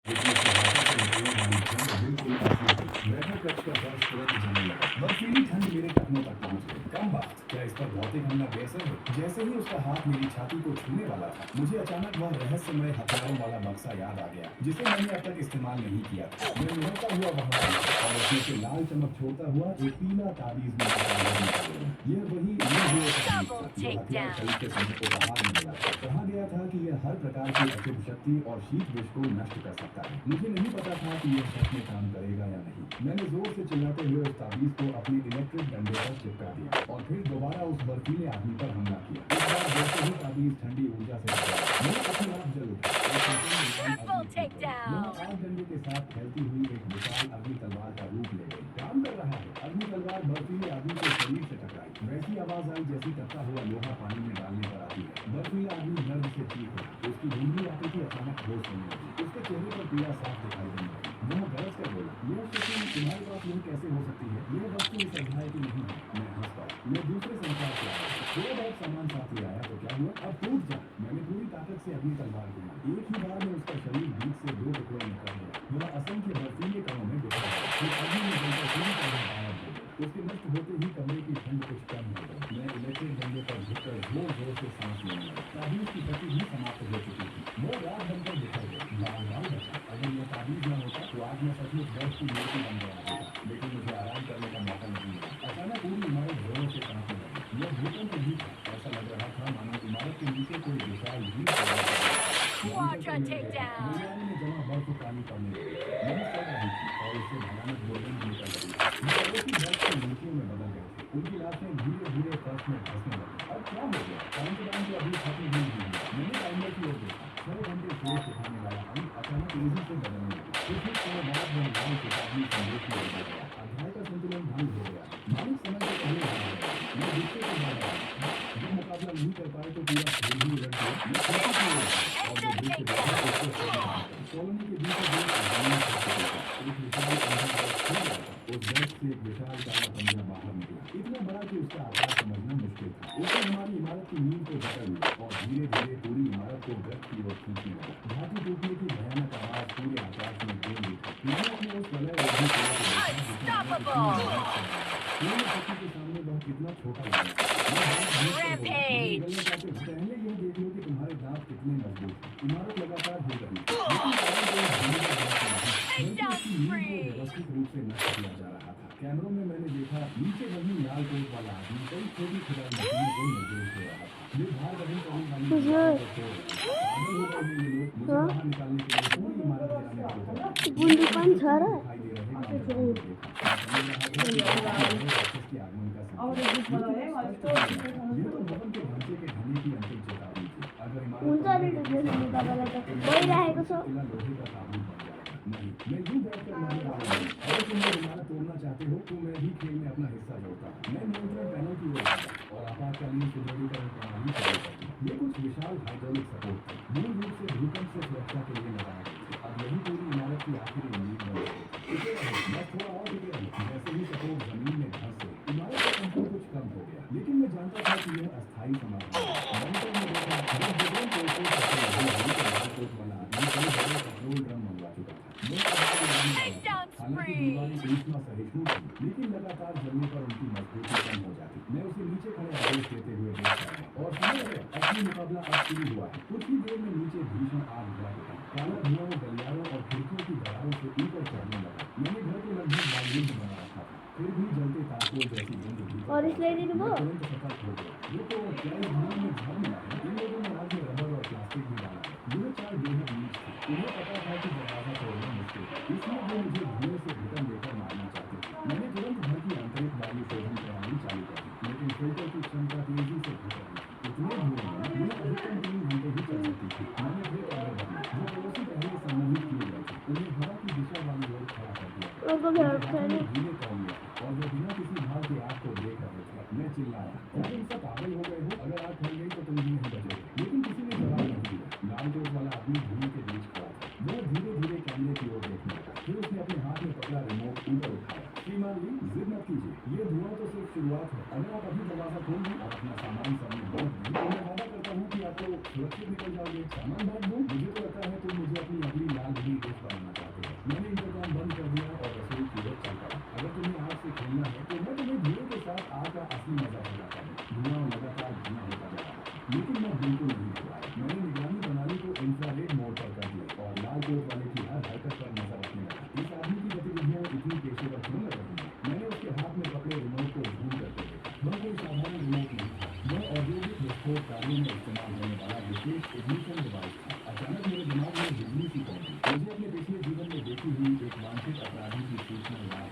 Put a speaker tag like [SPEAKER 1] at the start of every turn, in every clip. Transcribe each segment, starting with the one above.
[SPEAKER 1] लेकिन उसके हाथों से निकलने वाली ठंड बिल्कुल असली थी। बैठा कक्ष का फर्श तुरंत जमने लगा। बर्फीली ठंड मेरे टखनों तक पहुंच गई। कम बात, क्या इस पर भौतिक हमला बेअसर है? जैसे ही उसका हाथ मेरी छाती को छूने वाला था, मुझे अचानक वह रहस्यमय हथियारों वाला बक्सा याद आ गया, जिसे मैंने अब तक इस्तेमाल नहीं किया था। मैं निहरता हुआ वहां पहुंचा और उसमें से लाल चमक छोड़ता हुआ एक पीला ताबीज में कागज निकाला। यह वही नील ताबीज था जो हथियार खरीदते समय उपहार में मिला था। कहा गया था कि यह हर प्रकार की अशुभ शक्ति और शीत विष को नष्ट कर सकता है। मुझे नहीं पता था कि यह सच में काम करेगा या नहीं। मैंने जोर से चिल्लाते हुए उस ताबीज को अपने इलेक्ट्रिक डंडे पर चिपका दिया और फिर दोबारा उस बर्फीले आदमी पर हमला किया। इस बार जैसे ही ताबीज ठंडी ऊर्जा से टकराया, मेरा अपने आप जल उठा। एक सेकंड में लाल अग्नि फूट गई। वह आग डंडे के साथ फैलती हुई एक विशाल अग्नि तलवार का रूप ले गई। काम कर रहा है। अग्नि तलवार बर्फीले आदमी के शरीर से टकराई। वैसी आवाज आई जैसी तपता हुआ लोहा पानी में डालने पर आती है। बर्फीला आदमी दर्द से चीख उठा। उसकी धुंधली आंखें की अचानक होश होने लगी। उसके चेहरे पर पीड़ा साफ दिखाई देने लगी। वह गरज कर बोला, यह शक्ति तुम्हारे पास नहीं कैसे हो सकती है? यह वस्तु इस अध्याय की नहीं है। मैं हंस पड़ा। मैं दूसरे संसार से आया। थोड़ा बहुत सामान साथ ले आया तो क्या हुआ? अब टूट जा। मैंने पूरी ताकत से अपनी तलवार घुमाई। एक ही बार में उसका शरीर बीच से दो टुकड़ों में कर दिया। वह असंख्य बर्फीले कणों में बिखर गया। फिर अग्नि में जलकर पूरी तरह गायब हो गया। उसके नष्ट होते ही कमरे की ठंड कुछ कम हो गई। मैं इलेक्ट्रिक डंडे पर झुककर जोर जोर से सांस लेने लगा। ताबीज की गति भी समाप्त हो चुकी थी। वो रात बनकर बिखर गई। लाल लाल बचा। अगर यह ताबीज न होता तो आज मैं सचमुच बर्फ की मूर्ति बन गया होता। लेकिन मुझे आराम करने का मौका नहीं मिला। अचानक पूरी इमारत जोरों से कांपने लगी। यह भूकंप भी था। ऐसा लग रहा था मानो इमारत के नीचे कोई विशाल झील तैयार हो गई है। मॉनिटर पर मैंने देखा, गलियारे में जमा बर्फ काली पड़ने लगी थी। नहीं सड़ रही थी और उससे भयानक दुर्गंध निकल रही थी। पड़ोसी बर्फ की मूर्तियों में बदल गए थे। उनकी लाशें धीरे धीरे फर्श में धंसने लगी। अब क्या हो गया? काउंटडाउन तो अभी खत्म ही नहीं हुआ। मैंने टाइमर की ओर देखा। 6 घंटे शेष दिखाने वाला अंक अचानक तेजी से बदलने लगा। कुछ ही समय बाद वह लाल चेतावनी संदेश में बदल गया। अध्याय का संतुलन भंग हो गया। मालिक समय से पहले भाग गया। मैं गुस्से से भाग रहा था। जब मुकाबला नहीं कर पाए तो पूरा खेल ही उलट गया। मैं खिड़की की ओर भागा और जो दृश्य देखा उसको सहन नहीं कर। कॉलोनी के बीचों बीच जमीन खा चुकी थी। एक विशाल अंधा बर्फ खुल गया था। उस बर्फ से एक विशाल काला पंजा बाहर निकला। इतना बड़ा कि उसका आकार समझना मुश्किल था। उसने हमारी इमारत की नींव को जकड़ लिया और धीरे धीरे पूरी इमारत को गर्त की ओर खींचने लगा। धातु टूटने की भयानक आवाज पूरे आकाश में गूंज उठी। मैंने अपने उस वलय रोधी पेड़ को देखा जिसे मैंने इतनी मेहनत से बनाया। पूर्ण शक्ति के सामने वह कितना छोटा लग रहा था। मैं बहुत धीरे से बोला, मुझे निगलना चाहते हो? पहले यह देख लो कि तुम्हारे दांत कितने मजबूत हैं। इमारत लगातार हिल रही थी, लेकिन कारण कोई भूमि का दांत नहीं था, बल्कि उसकी नींव को व्यवस्थित रूप से नष्ट किया जा रहा था। कैमरों में मैंने देखा नीचे वही लाल कोट वाला आदमी कई छोटी खुदाई मशीनों को निर्देश दे रहा था। ये भार वहन करने वाली मशीनों को तोड़ रहे थे। पागल हो गए हैं ये लोग। मुझे बाहर निकालने के लिए पूरी इमारत गिराने को उतर आए।
[SPEAKER 2] बूंदी पान
[SPEAKER 1] दिखाई
[SPEAKER 2] छाड़ा
[SPEAKER 1] दे रहे काउंटरडाउन को देखा। मैं समझ रहा था कि यह किसी नए राक्षस के आगमन का संकेत है। लेकिन स्पष्ट हो रहा था, यह तो भवन के ढांचे के ढहने की अंतिम चेतावनी थी। अगर इमारत
[SPEAKER 2] उनका
[SPEAKER 1] पर
[SPEAKER 2] भी
[SPEAKER 1] मैं गति
[SPEAKER 2] ड्रेस
[SPEAKER 1] से
[SPEAKER 2] निकाला
[SPEAKER 1] नहीं
[SPEAKER 2] था
[SPEAKER 1] तो
[SPEAKER 2] वही
[SPEAKER 1] यह
[SPEAKER 2] रहेगा
[SPEAKER 1] भवन
[SPEAKER 2] सो
[SPEAKER 1] का किला लोहे का ताबूत बन जाएगा। नहीं, मैं यूं बैठकर मरने वाला नहीं। अगर तुम ये इमारत तोड़ना चाहते हो तो मैं भी खेल में अपना हिस्सा जोड़ता हूँ। मैं नियंत्रण पैनल की ओर भागा और आपातकालीन सुदृढ़ीकरण प्रणाली चालू कर दी। ये कुछ विशाल हाइड्रोलिक सपोर्ट थे, मूल रूप से भूकंप से सुरक्षा के लिए लगाए गए थे। अब यही पूरी इमारत की आखिरी उम्मीद बन गई थी। टिके रहो, बस थोड़ा और टिके रहो। जैसे ही सपोर्ट जमीन में धंस गई, इमारत का कंपन कुछ कम हो गया, लेकिन मैं जानता था कि यह अस्थायी समाधान है। मॉनिटर में देखा, जब विभिन्न तोड़फोड़ खत्म नहीं हुई तो लाल कोट वाला आदमी कई बड़े पेट्रोल ड्रम मंगवा चुका था। वह आग लगाने वाला था। हालांकि दीवारें ऊष्मा सहिष्णु थी, लेकिन लगातार जलने पर उनकी मजबूती कम हो जाती। मैं उसे नीचे खड़े आदेश देते हुए देखता रहा और समझ गया असली मुकाबला अब शुरू हुआ है। कुछ ही देर में नीचे भीषण आग भड़क उठी। काला धुआं गलियारों और खिड़कियों की दरारों से ऊपर चढ़ने लगा। मैंने घर को लगभग वायुयुद्ध बना रखा था, फिर भी जलते तारकोल जैसी गंध भीतर
[SPEAKER 2] और
[SPEAKER 1] पहुंच
[SPEAKER 2] इसलिए
[SPEAKER 1] गई।
[SPEAKER 2] दिन वो
[SPEAKER 1] मैं तुरंत सतर्क हो गया। ये तो क्या इस धुआं में झाग मिला है? इन लोगों ने आग में रबर और प्लास्टिक भी डाला है। यह चाल बेहद नीच थी। उन्हें पता था कि दरवाजा तोड़ना मुश्किल है, इसलिए वो मुझे धुएं से घुटन देकर मारना चाहते थे। मैंने तुरंत घर की आंतरिक वायु शोधन प्रणाली चालू कर दी, लेकिन फिल्टर की क्षमता तेजी से घट रही थी। इतने धुएं में यह अधिकतम 3 घंटे ही चल सकती थी। मैंने फिर ऑर्डर बदले। जो पड़ोसी पहले सम्मोहित किए गए थे, उन्हें हवा की दिशा वाली ओर खड़ा कर दिया गया।
[SPEAKER 2] उनको
[SPEAKER 1] उनके
[SPEAKER 2] घर
[SPEAKER 1] हाथों में ढीले तौलिए थे और वे बिना किसी भाव के आग को देख रहे थे। मैं चिल्लाया, क्या तुम सब पागल हो गए हो? अगर आग फैल गई तो तुम भी नहीं बचोगे। लेकिन किसी ने जवाब नहीं दिया। लाल कोट वाला आदमी धुएं के बीच खड़ा था। वह धीरे धीरे कैमरे की ओर देखने लगा। फिर उसने अपने हाथ में पकड़ा रिमोट ऊपर उठाया। श्रीमान जी, जिद मत कीजिए, ये धुआं तो सिर्फ शुरुआत है। अगर आप अभी दरवाजा खोल दें और अपना सामान सब में बांट दें तो मैं वादा करता हूँ कि आप तो सुरक्षित निकल जाओगे। सामान बांट दूं? मुझे तो लगता है तुम मुझे अपनी अगली लाल बली देश बनाना कोट वाले की हर हरकत पर नजर रखने लगा। इस आदमी की गतिविधियां इतनी पेशेवर क्यों लग रही हैं? मैंने उसके हाथ में पकड़े रिमोट को जूम करते देखा। वह कोई साधारण रिमोट नहीं था, वह औद्योगिक विस्फोट कार्यों में इस्तेमाल होने वाला विशेष इग्निशन डिवाइस था। अचानक मेरे दिमाग में बिजली सी चमकी। मुझे अपने पिछले जीवन में देखी हुई एक वांछित अपराधी की सूचना याद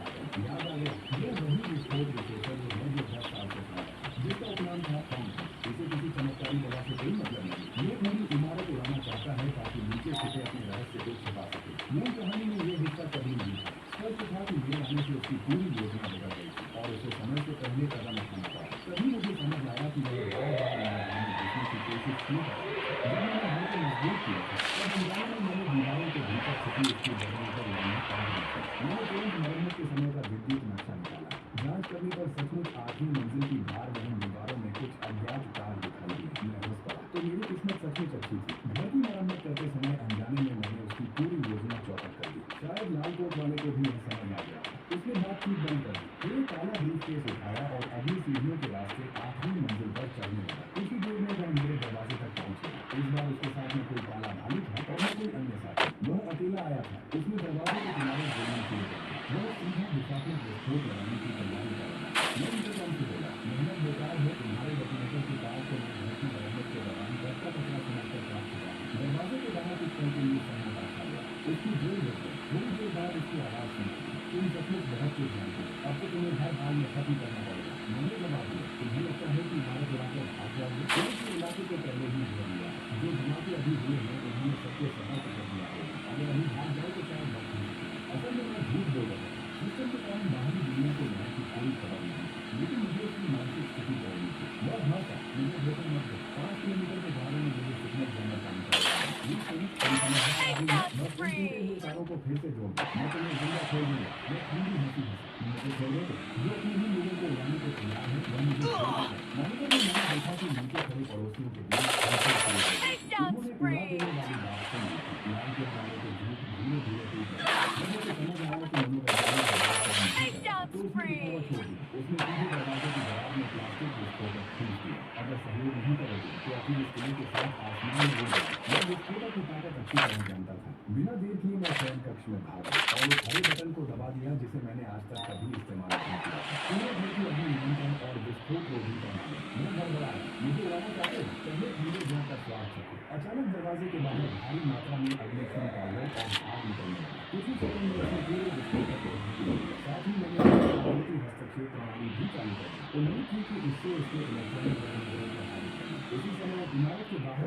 [SPEAKER 1] आ गया। यह वही विस्फोट विशेषज्ञ है जो 10 साल से था, जिसका उपनाम था टॉम। इसे किसी चमत्कारी दवा से कोई मतलब नहीं। ये पूरी इमारत उड़ाना चाहता है ताकि नीचे छिपे अपने रहस्य को छिपा सके। मेन कहानी में ये हिस्सा कभी नहीं था। स्पष्ट था कि मेरे आने से उसकी पूरी योजना बिगड़ गई थी और उसे समय से पहले कदम उठाना पड़ा। तभी मुझे समझ आया कि वह बार-बार मेरे घर में घुसने की कोशिश क्यों कर रहा था। जब मैंने घर को मजबूत किया था, तब अनजाने में मैंने दीवारों के भीतर छिपी उसकी जगहों पर लाइनें काट दी थी। मैंने तुरंत मरम्मत के समय का विद्युत नक्शा निकाला। जांच करने पर सचमुच 8वीं मंजिल की भार वहन दीवारों में कुछ अज्ञात तार दिखाई दिए। मैं हंस पड़ा। तो मेरी किस्मत सचमुच अच्छी थी। घर की मरम्मत करते समय अनजाने में मैंने उसकी पूरी योजना चौपट कर दी। शायद लाल कोट वाले को भी यह समझ आ गया था। उसने बातचीत बंद कर दी, फिर एक काला ब्रीफकेस उठाया और अगली सीढ़ियों के रास्ते 8वीं मंजिल पर चढ़ने लगा। कुछ ही देर में वह मेरे दरवाजे तक पहुंच गया। इस बार उसके साथ में कोई काला भालू था और न कोई अन्य साथी। वह अकेला आया था। उसने दरवाजे के किनारे बोलना शुरू कर दिया। वह सीधा दिशात्मक विस्फोट लगाने की तैयारी कर रहा था। मैं इंतजाम से बोला, मेहनत बेकार है। तुम्हारे डेफिनेटर की तार को मैं घर की मरम्मत के दौरान 10 का कचरा समझकर प्राप्त हुआ। दरवाजे के बाहर कुछ पल के लिए सन्नाटा छा गया। उसकी जेल हो गई। थोड़ी देर बाद उसकी आवाज सुनी, तुम सचमुच बहुत कुछ जानते हो। अब तो तुम्हें हर हाल में खत्म करना पड़ेगा। मैंने जवाब दिया, तुम्हें लगता है कि इमारत उड़ाकर भाग जाओगे? पुलिस के इलाके को पहले ही घेर लिया है। जो धमाके अभी हुए हैं उन्होंने सबके समाप्त कर दिया होगा। अगर अभी भाग जाओ तो शायद वक्त नहीं। असल में मैं झूठ बोल रहा था। सिस्टम के कारण बाहरी दुनिया को मैं की कोई खबर नहीं थी, लेकिन मुझे उसकी मानसिक स्थिति तोड़नी थी। वह भागा, मुझे धोखा मत दो। 5 किलोमीटर के बारे में मुझे फिटनेस जाना काम कर रहा है। ये सुन, तुम समझदार आदमी हो। बस उन टूटे हुए तारों को फिर से जोड़ दो। मैं तुम्हें जिंदा छोड़ दूंगा। मैं ठंडी हंसी हंसी, मुझे छोड़ोगे? जो अपने ही लोगों को उड़ाने को तैयार है वह मुझे छोड़ देगा। मॉनिटर में मैंने देखा कि नीचे खड़े पड़ोसियों के बीच हलचल शुरू हो गई। उन्होंने उड़ा देने वाली बात सुनी थी। लाल के वाले को झूठ धीरे धीरे टूट गया। जब उसे समझ आया कि मनोवैज्ञानिक दबाव पर नहीं कर रहा, तो उसने दिखावा छोड़ दिया। उसने सीधे दरवाजे की दरार में प्लास्टिक विस्फोटक खींच दिया। अगर सहयोग नहीं करोगे तो अपनी इस किले के साथ आसमान में उड़ जाओ। मैं विस्फोटक की ताकत अच्छी तरह जानता था। बिना देर किए मैं शयन कक्ष में भागा और उस हरे बटन को दबा दिया जिसे मैंने आज तक कभी इस्तेमाल नहीं किया था। पूरे घर की अग्नि नियंत्रण और विस्फोट रोधी प्रणाली। मैं घबराया। मुझे उड़ाना चाहते हो? पहले ठंडे जल का स्वाद चखो। अचानक दरवाजे के बाहर भारी मात्रा में अग्नि छूट आई और आग निकलने लगी। कुछ ही सेकंड में उसने पूरे विस्फोटक को ढक दिया। साथ ही मैंने प्रकृति हस्तक्षेप प्रणाली भी चालू कर दी। उम्मीद थी कि इससे उसके इलेक्ट्रॉनिक उपकरणों को प्रभावित करें। उसी समय इमारत के बाहर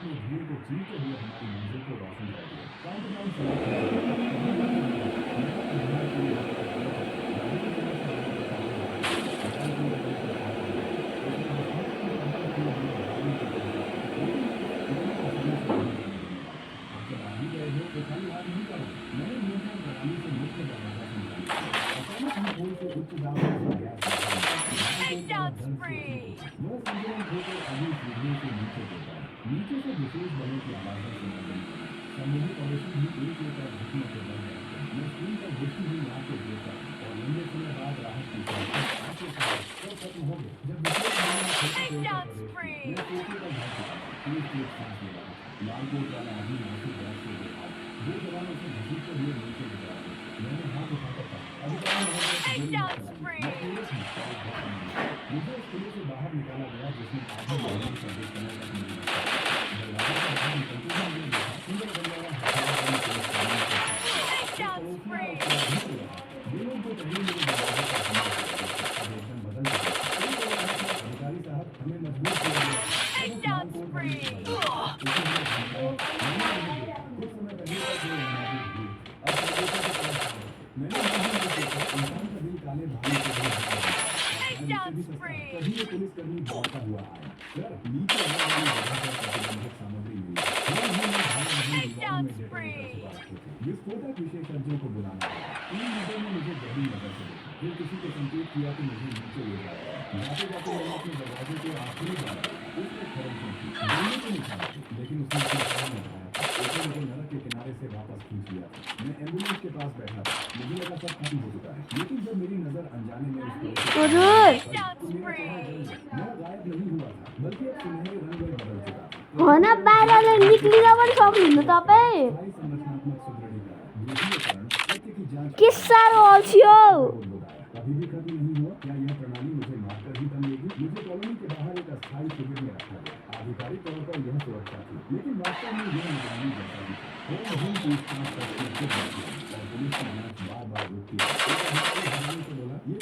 [SPEAKER 1] से भीड़ को चीरते हुए हमारी मंजिल को रोशन कर दिया। काउंटडाउन समाप्त हो जब आ ही गए हो तो खाली हाथ नहीं करो। मैंने नियंत्रण प्रणाली से मुख्य दरवाजा संचालित किया। अचानक हम कोई से उच्च दाब से गैस वह संतुलन खोकर अगली सीढ़ियों से नीचे गिर गया। नीचे से विशेष बलों की आवाजें सुनाई देने लगी। समूह पड़ोसी भी एक एक कर घुटनों से बन गए थे। मैं स्क्रीन पर घुसती हुई आँख को देखता और लंबे समय बाद राहत की सांस सब खत्म हो गया। जब विशेष बलों ने फिर से पेड़ पर प्रवेश किया, मैं सोफे पर बैठ चुका था। तेज सांस ले रहा था। लाल कोट वाला आदमी आंसू गैस से देखा। 2 जवान उसे घसीटते हुए नीचे गिरा रहे थे। मैंने हाथ उठाकर कहा, अधिकारी महोदय, गोली मत चलाइए। मैं पीड़ित हूँ और बहुत कमजोर। मुझे उस किले से बाहर निकाला गया जिसमें आधे महीने से अधिक समय तक मेरी रक्षा की। दरवाजे से बाहर निकलते ही मैंने देखा सुंदर बंगला हथियार बंद पुलिसकर्मी को खड़ा था। एक पड़ोसी का उपचार भी हो रहा था। ये लोग जो पहले मेरे दरवाजे पर हमला कर रहे थे, अब एकदम बदल चुके थे। कोई कह रहा था, अधिकारी साहब, हमें मजबूर किया गया था। अब उस लाल कोट वाले की वजह से। उसे हमें धमकाया। मैंने उन्हें देखा। कुछ समय पहले तक वो नाजुक भीड़ थे, अब परदेशों की तरफ भाग रहे थे। मैंने ये भी नहीं सोचा इंसान का दिल काले भालू से भी भाग रहा है। इसे भी सस्ता है। तभी ये पुलिसकर्मी दौड़ता हुआ आया। सर, नीचे आने वाली जगह पर प्रतिबंधित सामग्री मिली है। तुरंत ही मैं भाग रही दीवारों में डेटोनेटर छुपा रखे थे। विस्फोटक विशेषज्ञों को बुलाना पड़ा। 3 मिनटों में मुझे गहरी नजर से देखा। फिर किसी को संकेत किया कि मुझे नीचे ले जाए। जाते जाते मैंने अपने दरवाजे को आखिरी बार उसने खरोंचों की बोलने को नहीं चाहा थी, लेकिन उसने अपना काम उठाया था। उसने मुझे नरक के किनारे से वापस खींच लिया था। मैं एम्बुलेंस के पास बैठा था। मुझे लगा सब खत्म हो चुका है, लेकिन जब मेरी नजर अनजाने में उस पड़ोसी तो मेरा चेहरा जल गया। मैं गायब नहीं हुआ था, बल्कि अब सुनहरे रंग में बदल चुका था।
[SPEAKER 2] हो ना बाहिरले निक्लिँदा पनि सक्नुहुन्न तपाईँ
[SPEAKER 1] स्थायी संरचनात्मक सुदृढ़ीकरण द्वितीयकरण सत्य की जांच
[SPEAKER 2] के साह्रो अल्छी हो
[SPEAKER 1] अभी भी खत्म नहीं हुआ क्या यह प्रणाली मुझे मारकर ही दम लेगी मुझे कॉलोनी के बाहर एक अस्थायी शिविर में रखा गया आधिकारिक तौर पर यह सुरक्षा थी लेकिन वास्तव में यह निगरानी जैसा भी था होम पूछताछ करके फिर बाकी और पुलिस की जांच बार बार रुकी एक अधिकारी हैरानी से बोला ये